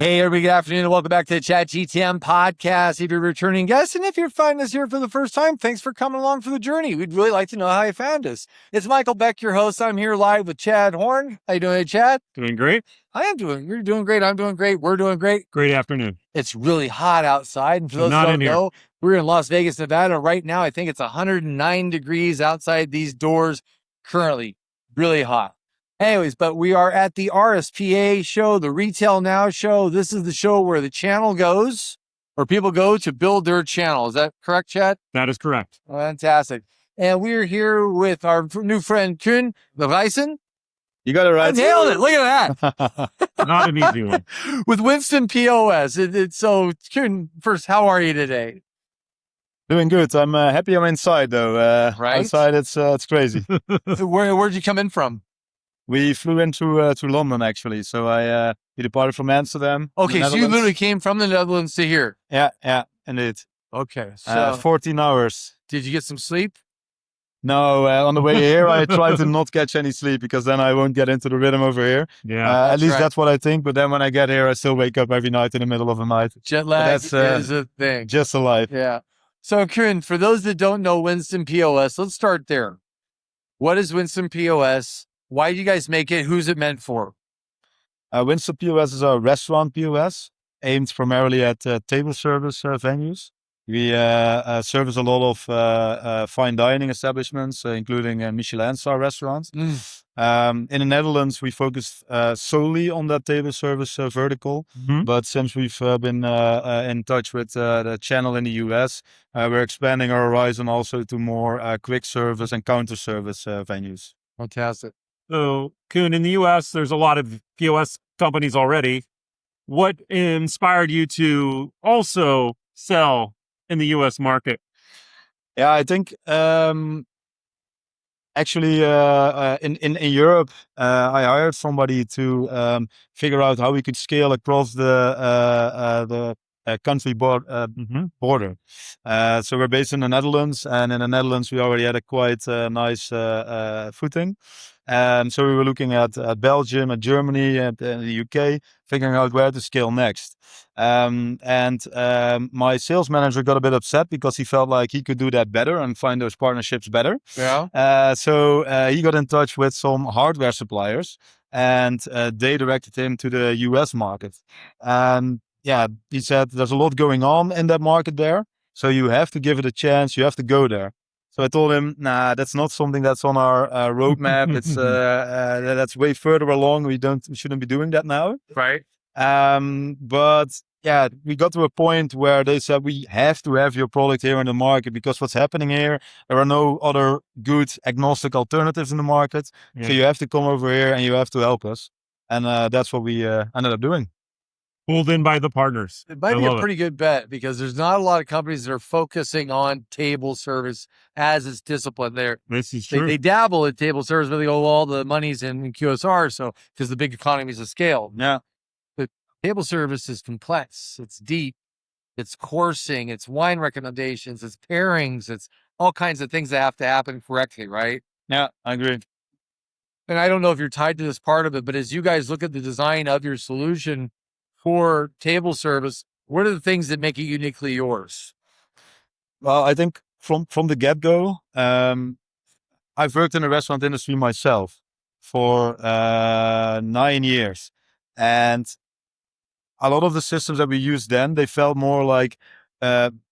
Hey, everybody, good afternoon, and welcome back to the Chad GTM Podcast. If you're a returning guest, and if you're finding us here for the first time, thanks for coming along for the journey. We'd really like to know how you found us. It's Michael Beck, your host. I'm here live with Chad Horn. How you doing, Chad? Doing great. You're doing great. I'm doing great. We're doing great. Great afternoon. It's really hot outside. And for those who don't know, we're in Las Vegas, Nevada. Right now, I think it's 109 degrees outside these doors currently. Really hot. Anyways, but we are at the RSPA show, the Retail Now show. This is the show where the channel goes, or people go to build their channel. Is that correct, Chad? That is correct. Fantastic. And we're here with our new friend, Koen Lavrijssen. You got it right. I nailed it. Look at that. Not an easy one. With Winston POS. So, Koen, first, how are you today? Doing good. I'm happy I'm inside, though. Right? Outside, it's crazy. Where'd you come in from? We flew into to London, actually. So we departed from Amsterdam. Okay, so you literally came from the Netherlands to here. Yeah, indeed. Okay, so 14 hours. Did you get some sleep? No, on the way here, I try to not catch any sleep because then I won't get into the rhythm over here. Yeah, at least that's what I think. But then when I get here, I still wake up every night in the middle of the night. Jet lag is a thing. Just a life. Yeah. So, Koen, for those that don't know Winston POS, let's start there. What is Winston POS? Why do you guys make it? Who's it meant for? Winston POS is a restaurant POS aimed primarily at table service venues. We service a lot of fine dining establishments, including Michelin star restaurants. In the Netherlands, we focus solely on that table service vertical. But since we've been in touch with the channel in the US, we're expanding our horizon also to more quick service and counter service venues. Fantastic. So, Koen, in the U.S., there's a lot of POS companies already. What inspired you to also sell in the U.S. market? Yeah, I think actually in Europe, I hired somebody to figure out how we could scale across the country border. So we're based in the Netherlands, and in the Netherlands we already had a quite nice footing. So we were looking at Belgium, at Germany, and the UK, figuring out where to scale next. My sales manager got a bit upset because he felt like he could do that better and find those partnerships better. Yeah. So he got in touch with some hardware suppliers, and they directed him to the US market. Yeah, he said there's a lot going on in that market there, so you have to give it a chance. You have to go there. So I told him, nah, that's not something that's on our roadmap. It's that's way further along. We shouldn't be doing that now. Right. But yeah, we got to a point where they said we have to have your product here in the market because what's happening here, there are no other good agnostic alternatives in the market. Yeah. So you have to come over here and you have to help us. And that's what we ended up doing. Pulled in by the partners. It might be a pretty good bet because there's not a lot of companies that are focusing on table service as its discipline there. This is true. They dabble in table service, but they go, well, all the money's in QSR, so because the big economies of scale. Yeah. But table service is complex. It's deep. It's coursing. It's wine recommendations. It's pairings. It's all kinds of things that have to happen correctly, right? Yeah, I agree. And I don't know if you're tied to this part of it, but as you guys look at the design of your solution for table service, what are the things that make it uniquely yours? Well, I think from the get-go, I've worked in the restaurant industry myself for 9 years. And a lot of the systems that we used then, they felt more like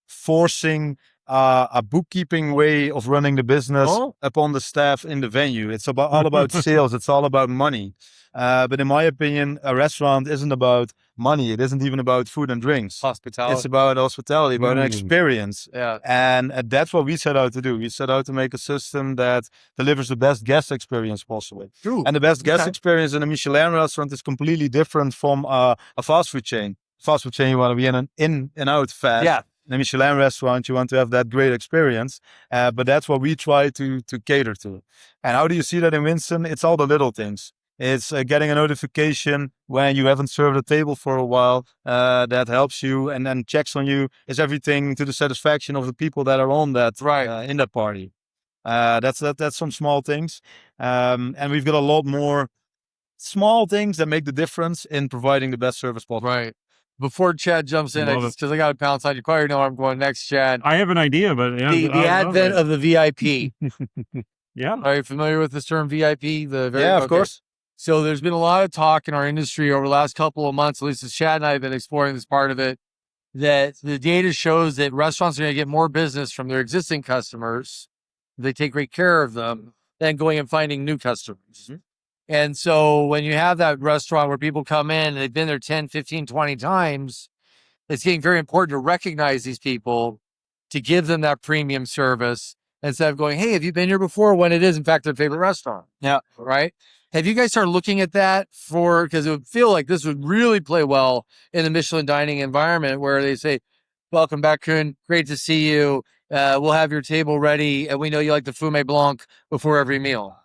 forcing a bookkeeping way of running the business upon the staff in the venue. It's all about sales. It's all about money. But in my opinion, a restaurant isn't about money. It isn't even about food and drinks. Hospitality. It's about hospitality, about an experience. Yeah. And that's what we set out to do. We set out to make a system that delivers the best guest experience possible. True. And the best guest experience in a Michelin restaurant is completely different from a fast food chain. Fast food chain, you want to be in and out fast. Yeah. In a Michelin restaurant, you want to have that great experience. But that's what we try to cater to. And how do you see that in Winston? It's all the little things. It's getting a notification when you haven't served a table for a while that helps you and then checks on you. Is everything to the satisfaction of the people that are on that in that party? That's some small things, and we've got a lot more small things that make the difference in providing the best service possible. Right. before Chad jumps in, because I got to pounce on you. You know where I'm going next, Chad. I have an idea, but the advent of the VIP. Yeah. Are you familiar with this term VIP? Of course. So there's been a lot of talk in our industry over the last couple of months, at least as Chad and I have been exploring this part of it, that the data shows that restaurants are going to get more business from their existing customers. They take great care of them than going and finding new customers. Mm-hmm. And so when you have that restaurant where people come in and they've been there 10, 15, 20 times, it's getting very important to recognize these people, to give them that premium service instead of going, hey, have you been here before? When it is, in fact, their favorite restaurant. Yeah. Right. Have you guys started looking at that because it would feel like this would really play well in the Michelin dining environment where they say, welcome back, Koen. Great to see you. We'll have your table ready. And we know you like the Fumé Blanc before every meal.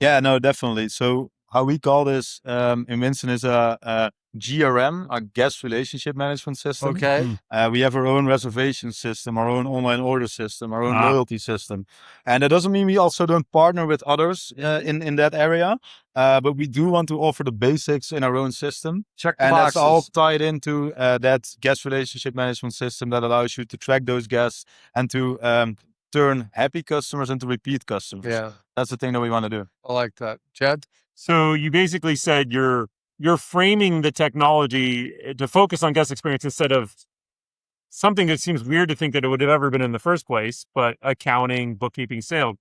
Yeah, no, definitely. So how we call this in Winston is a GRM, a guest relationship management system. Okay. We have our own reservation system, our own online order system, our own loyalty system. And that doesn't mean we also don't partner with others in that area. But we do want to offer the basics in our own system. Check the boxes. That's all tied into that guest relationship management system that allows you to track those guests and to turn happy customers into repeat customers. Yeah. That's the thing that we want to do. I like that. Chad? So you basically said you're framing the technology to focus on guest experience instead of something that seems weird to think that it would have ever been in the first place, but accounting, bookkeeping, sales.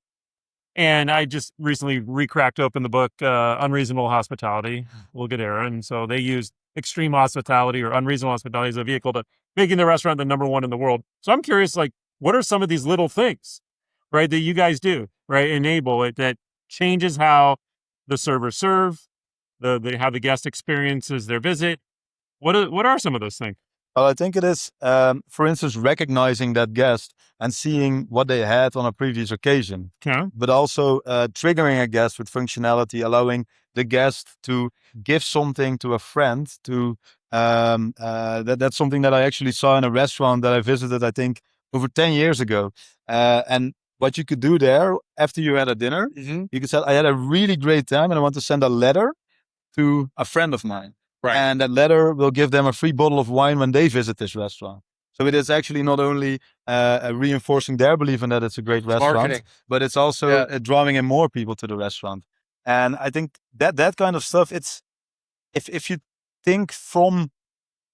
And I just recently recracked open the book, Unreasonable Hospitality, Wilgett Era. And so they used extreme hospitality or unreasonable hospitality as a vehicle to making the restaurant the number one in the world. So I'm curious, what are some of these little things, right, that you guys do, right, enable it that changes how the servers serve, how the guest experiences their visit? What are some of those things? Well, I think it is, for instance, recognizing that guest and seeing what they had on a previous occasion, but also triggering a guest with functionality, allowing the guest to give something to a friend. That's something that I actually saw in a restaurant that I visited, I think, over 10 years ago. And what you could do there after you had a dinner, you could say, I had a really great time and I want to send a letter to a friend of mine. Right. And that letter will give them a free bottle of wine when they visit this restaurant. So it is actually not only reinforcing their belief in that it's a great restaurant, marketing, but it's also drawing in more people to the restaurant. And I think that kind of stuff, it's if you think from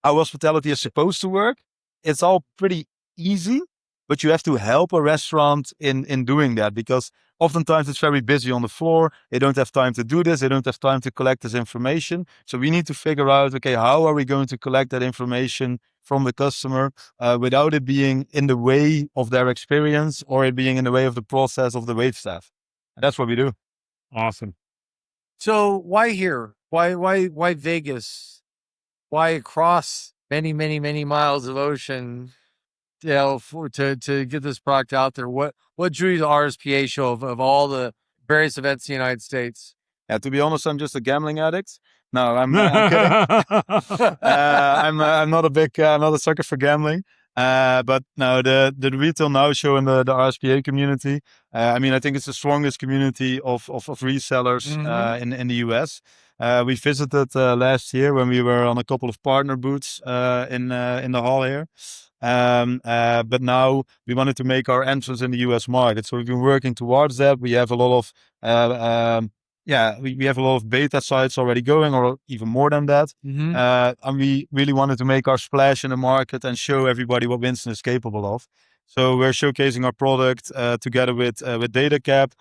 how hospitality is supposed to work, it's all pretty easy, but you have to help a restaurant in doing that, because oftentimes it's very busy on the floor. They don't have time to do this. They don't have time to collect this information. So we need to figure out, okay, how are we going to collect that information from the customer without it being in the way of their experience or it being in the way of the process of the waitstaff? And that's what we do. Awesome. So why here? Why Vegas? Why across many, many, many miles of ocean? To get this product out there, what drew you to the RSPA show of all the various events in the United States? Yeah, to be honest, I'm just a gambling addict. No, I'm kidding. I'm not a sucker for gambling. But no, the Retail Now show in the RSPA community. I think it's the strongest community of resellers in the US. We visited last year when we were on a couple of partner booths in the hall here. But now we wanted to make our entrance in the US market. So we've been working towards that. We have a lot of, we have a lot of beta sites already going, or even more than that. And we really wanted to make our splash in the market and show everybody what Winston is capable of. So we're showcasing our product together with DataCap,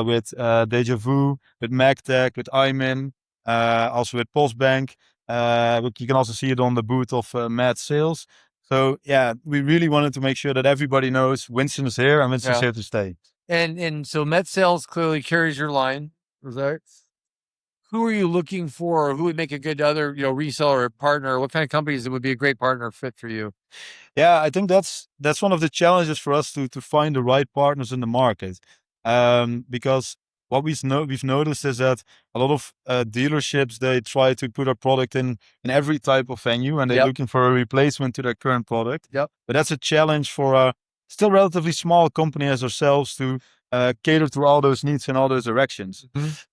with Deja Vu, with MagTech, with iMin, also with Postbank. You can also see it on the booth of MetSales. So yeah, we really wanted to make sure that everybody knows Winston is here and Winston is here to stay. And so MetSales clearly carries your line, right? Who are you looking for? Or who would make a good other reseller or partner? What kind of companies would be a great partner fit for you? Yeah, I think that's one of the challenges for us to find the right partners in the market, because what we've noticed is that a lot of dealerships, they try to put a product in every type of venue, and they're looking for a replacement to their current product. But that's a challenge for a still relatively small company as ourselves to cater to all those needs in all those directions.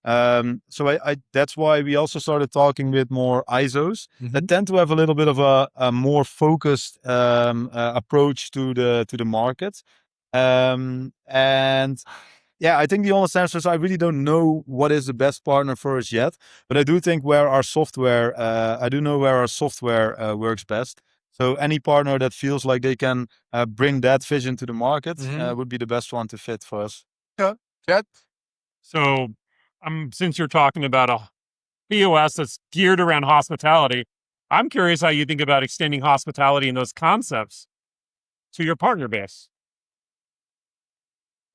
So I that's why we also started talking with more ISOs that tend to have a little bit of a more focused approach to the market. And yeah, I think the honest answer is I really don't know what is the best partner for us yet, but I do think where our software, I do know where our software works best. So any partner that feels like they can bring that vision to the market would be the best one to fit for us. Yeah, Chad? So, since you're talking about a POS that's geared around hospitality, I'm curious how you think about extending hospitality and those concepts to your partner base.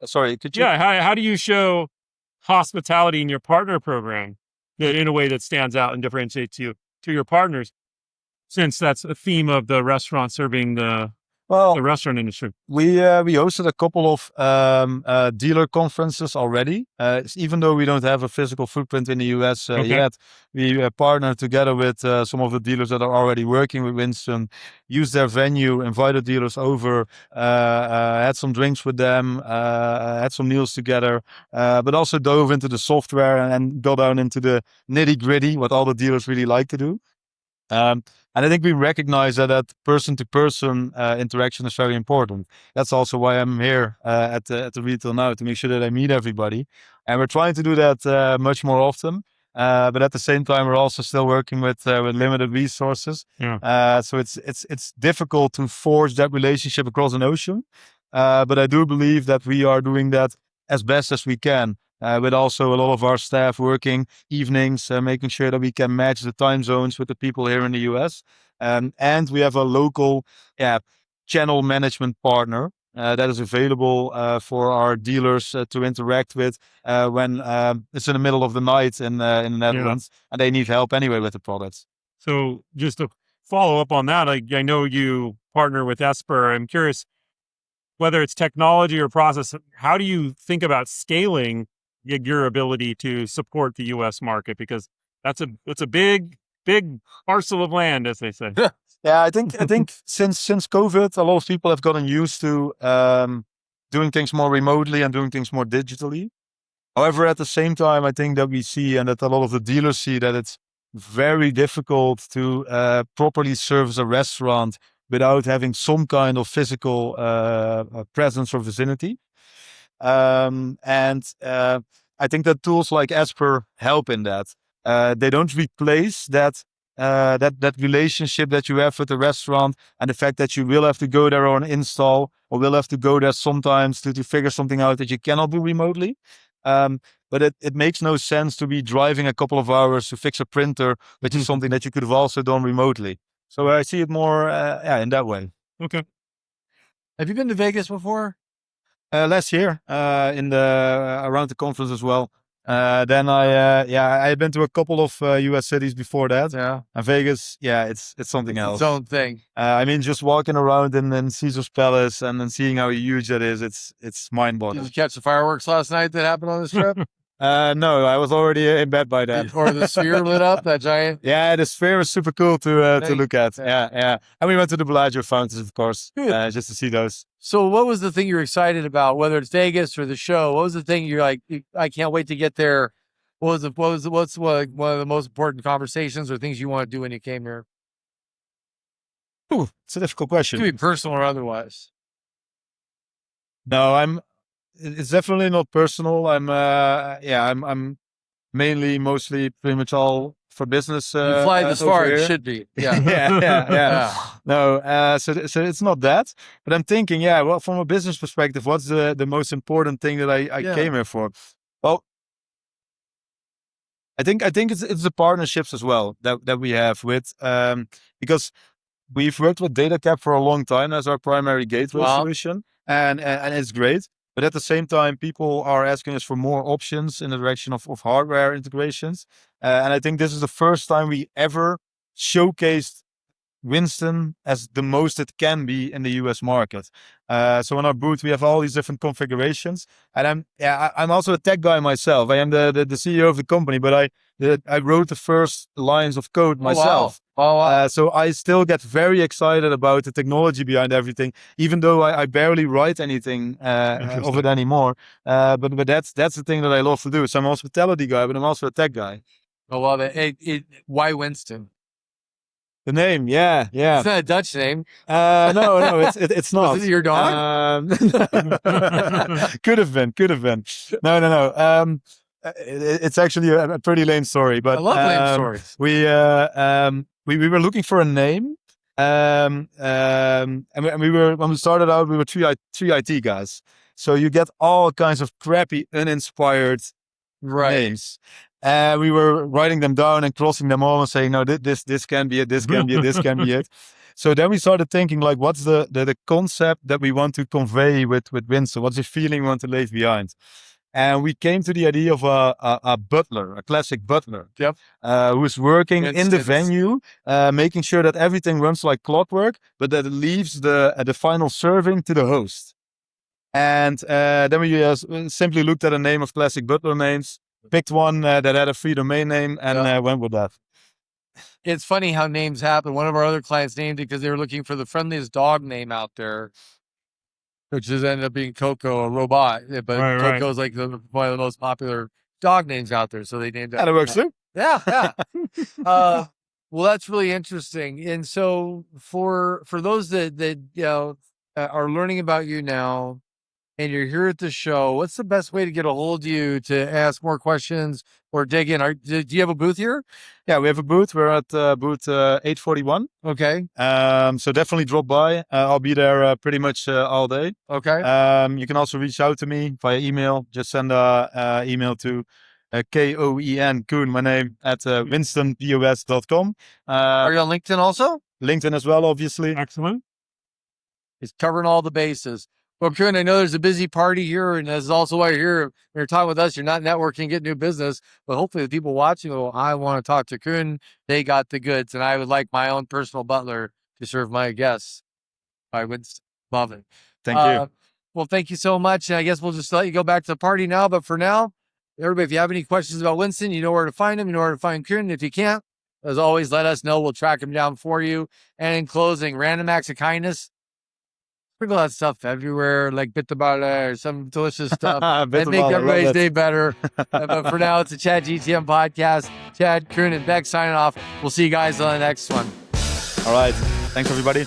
Sorry, could you? Yeah, how do you show hospitality in your partner program in a way that stands out and differentiates you to your partners, since that's a theme of the restaurant serving the restaurant industry? We hosted a couple of dealer conferences already. Even though we don't have a physical footprint in the US yet, we partnered together with some of the dealers that are already working with Winston, used their venue, invited dealers over, had some drinks with them, had some meals together, but also dove into the software and got down into the nitty-gritty, what all the dealers really like to do. And I think we recognize that person-to-person interaction is very important. That's also why I'm here at the retail now, to make sure that I meet everybody. And we're trying to do that much more often. But at the same time, we're also still working with limited resources. So it's difficult to forge that relationship across an ocean. But I do believe that we are doing that as best as we can. With also a lot of our staff working evenings, making sure that we can match the time zones with the people here in the US. And we have a local channel management partner that is available for our dealers to interact with when it's in the middle of the night in the Netherlands and they need help anyway with the products. So just to follow up on that, I know you partner with Esper. I'm curious, whether it's technology or process, how do you think about scaling your ability to support the U.S. market? Because that's a big parcel of land, as they say. Yeah, I think since COVID, a lot of people have gotten used to doing things more remotely and doing things more digitally. However, at the same time, I think that we see, and that a lot of the dealers see, that it's very difficult to properly service a restaurant without having some kind of physical presence or vicinity. And I think that tools like Esper help in that. They don't replace that relationship that you have with the restaurant, and the fact that you will have to go there on install, or will have to go there sometimes to figure something out that you cannot do remotely. But it makes no sense to be driving a couple of hours to fix a printer, which is something that you could have also done remotely. So I see it more in that way. Okay. Have you been to Vegas before? Last year, around the conference as well. Then I had been to a couple of US cities before that. Yeah. And Vegas, it's something else. Its own thing. I mean, just walking around in Caesar's Palace and then seeing how huge that is, it's mind-boggling. Did you catch the fireworks last night that happened on this trip? No, I was already in bed by then. Or the sphere lit up, that giant? Yeah, the sphere was super cool to look at. Yeah. And we went to the Bellagio fountains, of course, just to see those. So what was the thing you're excited about, whether it's Vegas or the show? What was the thing you're like, I can't wait to get there? What's one of the most important conversations or things you want to do when you came here? Ooh, it's a difficult question. It could be personal or otherwise. No, it's definitely not personal. I'm mostly pretty much all for business. You fly this far, it should be. Yeah. yeah. No, so it's not that, but I'm thinking, well, from a business perspective, what's the most important thing that I came here for? Well, I think it's the partnerships as well that we have with, because we've worked with DataCap for a long time as our primary gateway solution, and it's great. But at the same time, people are asking us for more options in the direction of hardware integrations. And I think this is the first time we ever showcased Winston as the most it can be in the US market. So on our booth, we have all these different configurations. And I'm also a tech guy myself. I am the CEO of the company, but I wrote the first lines of code myself. Oh, wow. So I still get very excited about the technology behind everything, even though I barely write anything of it anymore. But that's the thing that I love to do. So I'm a hospitality guy, but I'm also a tech guy. I love it. Why Winston? The name, yeah. It's not a Dutch name. No, it's not. Was it your dog? Could have been. No. It's actually a pretty lame story, but I love lame stories. We were looking for a name, and we were, when we started out, we were three IT guys. So you get all kinds of crappy, uninspired names. We were writing them down and crossing them all and saying, no, this can be it, this can be it, this can be it. So then we started thinking, like, what's the concept that we want to convey with Winston? What's the feeling we want to leave behind? And we came to the idea of a butler, a classic butler, who's working in the venue, making sure that everything runs like clockwork, but that it leaves the final serving to the host. And then we simply looked at a name of classic butler names, picked one that had a free domain name, and went with that. It's funny how names happen. One of our other clients named it because they were looking for the friendliest dog name out there, which has ended up being Coco, a robot. But Coco's like one of the most popular dog names out there. So they named it. And it works too. Yeah. Well, that's really interesting. And so for those that are learning about you now, and you're here at the show, what's the best way to get a hold of you to ask more questions or dig in? Do you have a booth here? Yeah, we have a booth. We're at booth 841. Okay. So definitely drop by. I'll be there pretty much all day. Okay. You can also reach out to me via email. Just send an email to Koen, my name, at winstonpos.com. Are you on LinkedIn also? LinkedIn as well, obviously. Excellent. He's covering all the bases. Well, Koen, I know there's a busy party here, and that's also why you're here. When you're talking with us, you're not networking, get new business, but hopefully the people watching will, I want to talk to Koen. They got the goods, and I would like my own personal butler to serve my guests. I would love it. Thank you. Well, thank you so much, and I guess we'll just let you go back to the party now, but for now, everybody, if you have any questions about Winston, you know where to find him, you know where to find Koen. If you can't, as always, let us know. We'll track him down for you. And in closing, random acts of kindness. Sprinkle that stuff everywhere, like bitterballen or some delicious stuff, and make everybody's day better. But for now, it's the Chad GTM Podcast. Chad, Koen, and Beck signing off. We'll see you guys on the next one. All right. Thanks, everybody.